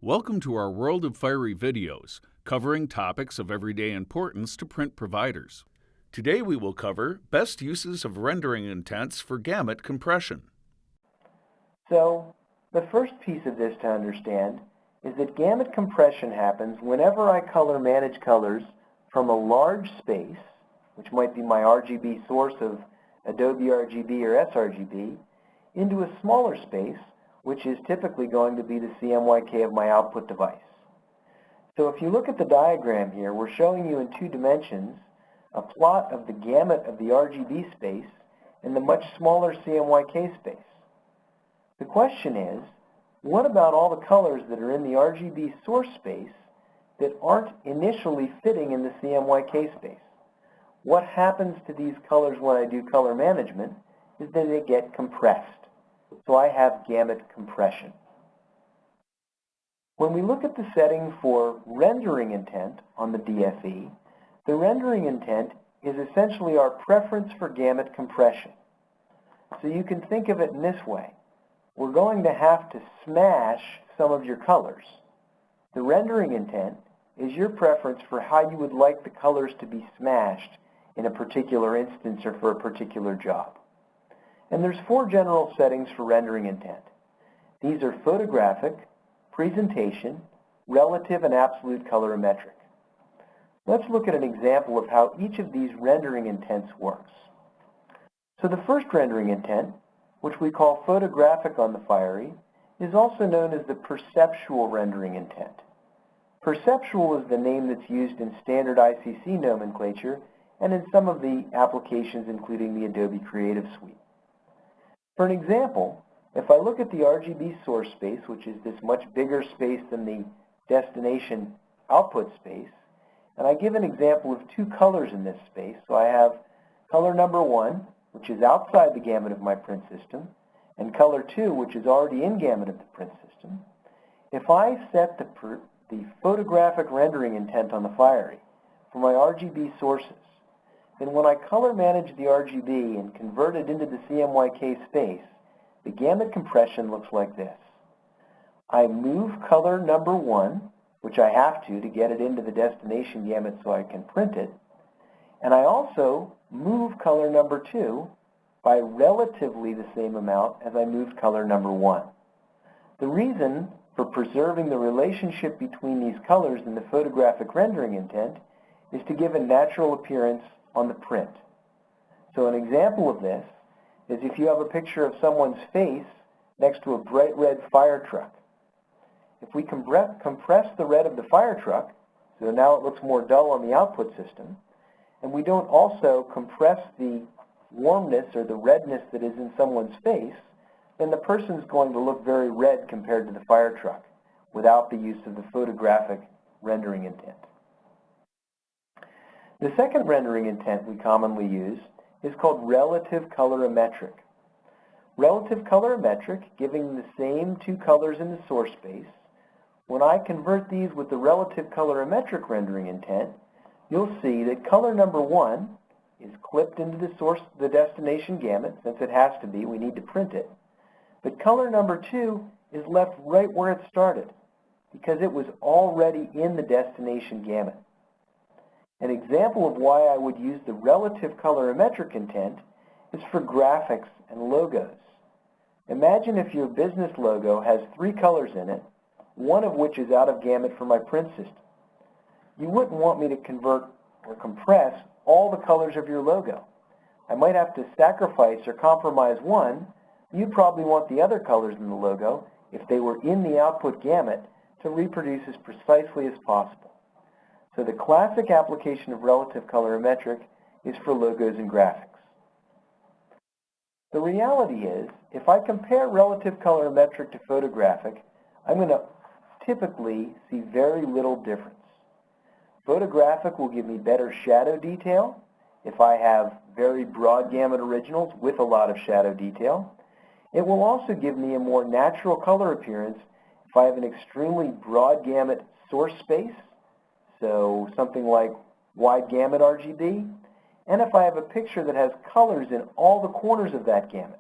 Welcome to our World of Fiery videos, covering topics of everyday importance to print providers. Today we will cover best uses of rendering intents for gamut compression. So, the first piece of this to understand is that gamut compression happens whenever I color manage colors from a large space, which might be my RGB source of Adobe RGB or sRGB, into a smaller space, which is typically going to be the CMYK of my output device. So if you look at the diagram here, we're showing you in 2 dimensions a plot of the gamut of the RGB space and the much smaller CMYK space. The question is, what about all the colors that are in the RGB source space that aren't initially fitting in the CMYK space? What happens to these colors when I do color management is that they get compressed. So I have gamut compression. When we look at the setting for rendering intent on the DFE, the rendering intent is essentially our preference for gamut compression. So you can think of it in this way. We're going to have to smash some of your colors. The rendering intent is your preference for how you would like the colors to be smashed in a particular instance or for a particular job. And there's 4 general settings for rendering intent. These are photographic, presentation, relative, and absolute colorimetric. Let's look at an example of how each of these rendering intents works. So the first rendering intent, which we call photographic on the Fiery, is also known as the perceptual rendering intent. Perceptual is the name that's used in standard ICC nomenclature and in some of the applications including the Adobe Creative Suite. For an example, if I look at the RGB source space, which is this much bigger space than the destination output space, and I give an example of 2 colors in this space, so I have color number 1, which is outside the gamut of my print system, and color 2, which is already in gamut of the print system. If I set the photographic rendering intent on the Fiery for my RGB sources, then when I color manage the RGB and convert it into the CMYK space, the gamut compression looks like this. I move color number 1, which I have to get it into the destination gamut so I can print it, and I also move color number 2 by relatively the same amount as I moved color number 1. The reason for preserving the relationship between these colors in the photographic rendering intent is to give a natural appearance on the print. So an example of this is if you have a picture of someone's face next to a bright red fire truck. If we compress the red of the fire truck, so now it looks more dull on the output system, and we don't also compress the warmness or the redness that is in someone's face, then the person's going to look very red compared to the fire truck without the use of the photographic rendering intent. The second rendering intent we commonly use is called relative colorimetric. Relative colorimetric, giving the same 2 colors in the source space, when I convert these with the relative colorimetric rendering intent, you'll see that color number 1 is clipped into the destination gamut, since it has to be, we need to print it. But color number 2 is left right where it started, because it was already in the destination gamut. An example of why I would use the relative colorimetric intent is for graphics and logos. Imagine if your business logo has 3 colors in it, one of which is out of gamut for my print system. You wouldn't want me to convert or compress all the colors of your logo. I might have to sacrifice or compromise one. You'd probably want the other colors in the logo, if they were in the output gamut, to reproduce as precisely as possible. So the classic application of relative colorimetric is for logos and graphics. The reality is, if I compare relative colorimetric to photographic, I'm going to typically see very little difference. Photographic will give me better shadow detail if I have very broad gamut originals with a lot of shadow detail. It will also give me a more natural color appearance if I have an extremely broad gamut source space, so something like wide gamut RGB, and if I have a picture that has colors in all the corners of that gamut.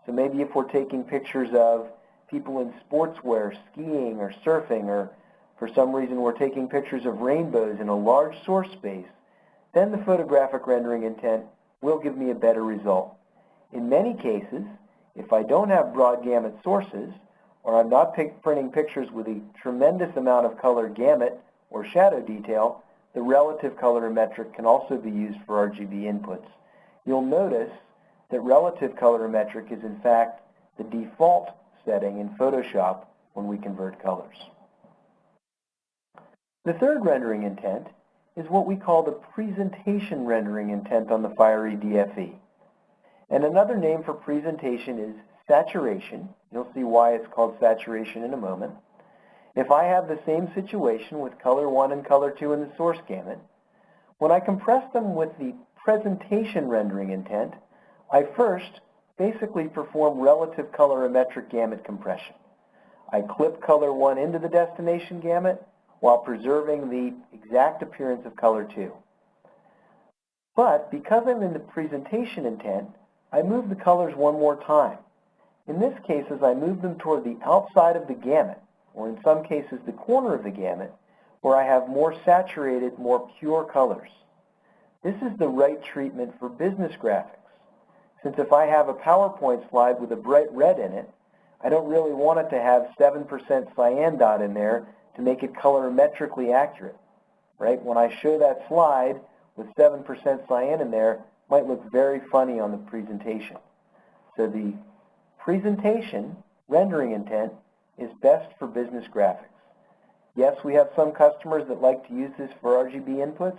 So maybe if we're taking pictures of people in sportswear, skiing or surfing, or for some reason we're taking pictures of rainbows in a large source space, then the photographic rendering intent will give me a better result. In many cases, if I don't have broad gamut sources, or I'm not printing pictures with a tremendous amount of color gamut or shadow detail, the relative colorimetric can also be used for RGB inputs. You'll notice that relative colorimetric is in fact the default setting in Photoshop when we convert colors. The third rendering intent is what we call the presentation rendering intent on the Fiery DFE. And another name for presentation is saturation. You'll see why it's called saturation in a moment. If I have the same situation with color 1 and color 2 in the source gamut, when I compress them with the presentation rendering intent, I first basically perform relative colorimetric gamut compression. I clip color 1 into the destination gamut while preserving the exact appearance of color 2. But because I'm in the presentation intent, I move the colors one more time. In this case, as I move them toward the outside of the gamut, or in some cases the corner of the gamut, where I have more saturated, more pure colors. This is the right treatment for business graphics, since if I have a PowerPoint slide with a bright red in it, I don't really want it to have 7% cyan dot in there to make it colorimetrically accurate, right? When I show that slide with 7% cyan in there, it might look very funny on the presentation. So the presentation rendering intent is best for business graphics. Yes, we have some customers that like to use this for RGB inputs.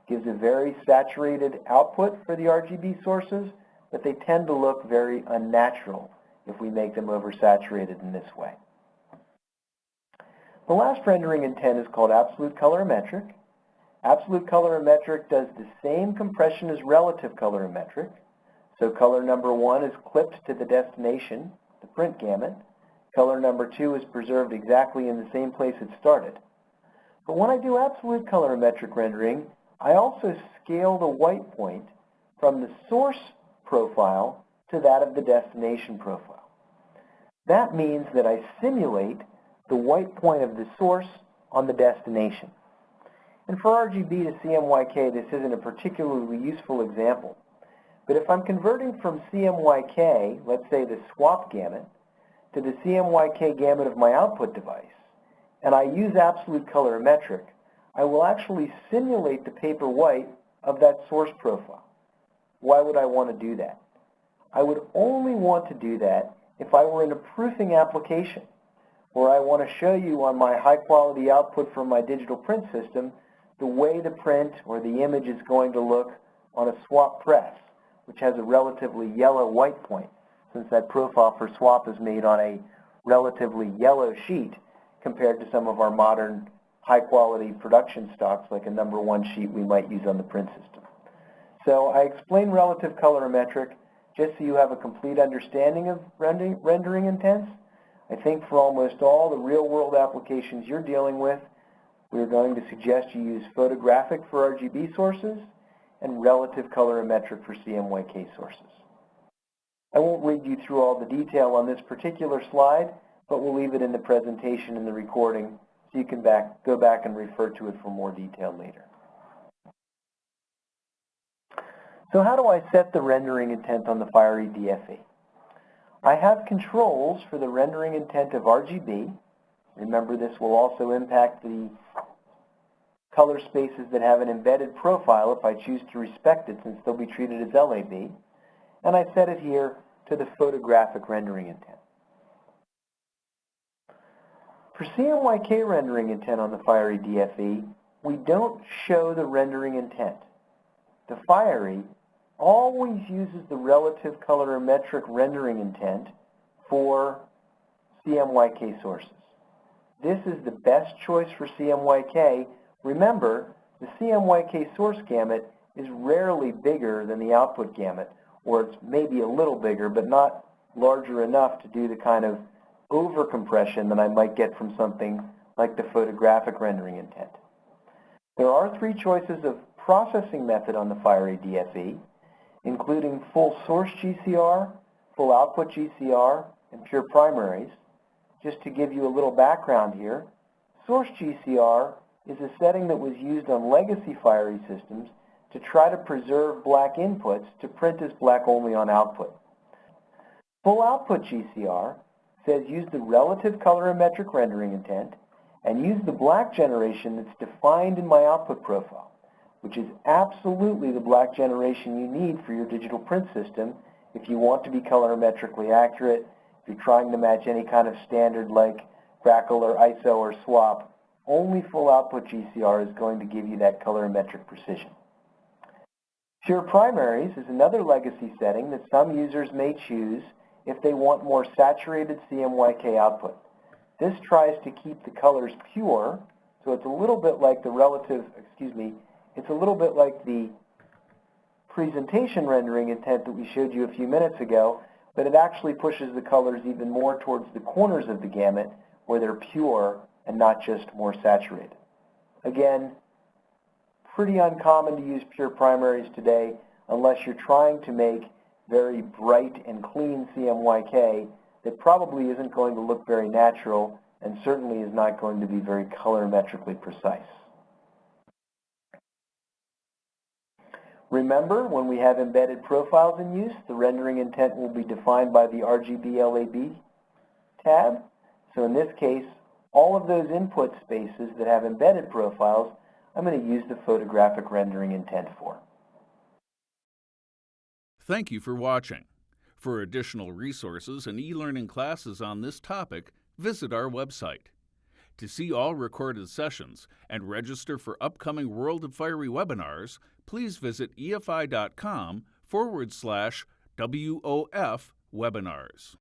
Gives a very saturated output for the RGB sources, but they tend to look very unnatural if we make them oversaturated in this way. The last rendering intent is called absolute colorimetric. Absolute colorimetric does the same compression as relative colorimetric. So color number 1 is clipped to the destination, the print gamut. Color number 2 is preserved exactly in the same place it started. But when I do absolute colorimetric rendering, I also scale the white point from the source profile to that of the destination profile. That means that I simulate the white point of the source on the destination. And for RGB to CMYK, this isn't a particularly useful example. But if I'm converting from CMYK, let's say the swap gamut, to the CMYK gamut of my output device, and I use absolute colorimetric, I will actually simulate the paper white of that source profile. Why would I want to do that? I would only want to do that if I were in a proofing application, where I want to show you on my high-quality output from my digital print system the way the print or the image is going to look on a swap press, which has a relatively yellow white point, since that profile for swap is made on a relatively yellow sheet compared to some of our modern high-quality production stocks like a number 1 sheet we might use on the print system. So I explain relative colorimetric just so you have a complete understanding of rendering intents. I think for almost all the real-world applications you're dealing with, we're going to suggest you use Photographic for RGB sources and relative colorimetric for CMYK sources. I won't read you through all the detail on this particular slide, but we'll leave it in the presentation and the recording so you can go back and refer to it for more detail later. So how do I set the rendering intent on the Fiery DFE? I have controls for the rendering intent of RGB. Remember, this will also impact the color spaces that have an embedded profile if I choose to respect it, since they'll be treated as LAB. And I set it here to the photographic rendering intent. For CMYK rendering intent on the Fiery DFE, we don't show the rendering intent. The Fiery always uses the relative colorimetric rendering intent for CMYK sources. This is the best choice for CMYK. Remember, the CMYK source gamut is rarely bigger than the output gamut, or it's maybe a little bigger, but not larger enough to do the kind of overcompression that I might get from something like the photographic rendering intent. There are 3 choices of processing method on the Fiery DFE, including full source GCR, full output GCR, and pure primaries. just to give you a little background here, source GCR is a setting that was used on legacy Fiery systems to try to preserve black inputs to print as black only on output. Full output GCR says use the relative colorimetric rendering intent and use the black generation that's defined in my output profile, which is absolutely the black generation you need for your digital print system if you want to be colorimetrically accurate, if you're trying to match any kind of standard like Crackle or ISO or swap. Only full output GCR is going to give you that colorimetric precision. Pure primaries is another legacy setting that some users may choose if they want more saturated CMYK output. This tries to keep the colors pure, so it's a little bit like it's a little bit like the presentation rendering intent that we showed you a few minutes ago, but it actually pushes the colors even more towards the corners of the gamut where they're pure and not just more saturated. Again, pretty uncommon to use pure primaries today unless you're trying to make very bright and clean CMYK that probably isn't going to look very natural and certainly is not going to be very colorimetrically precise. Remember, when we have embedded profiles in use, the rendering intent will be defined by the RGB LAB tab. So in this case, all of those input spaces that have embedded profiles, I'm going to use the photographic rendering intent for. Thank you for watching. For additional resources and e-learning classes on this topic, visit our website. To see all recorded sessions and register for upcoming World of Fiery webinars, please visit efi.com/WOF webinars.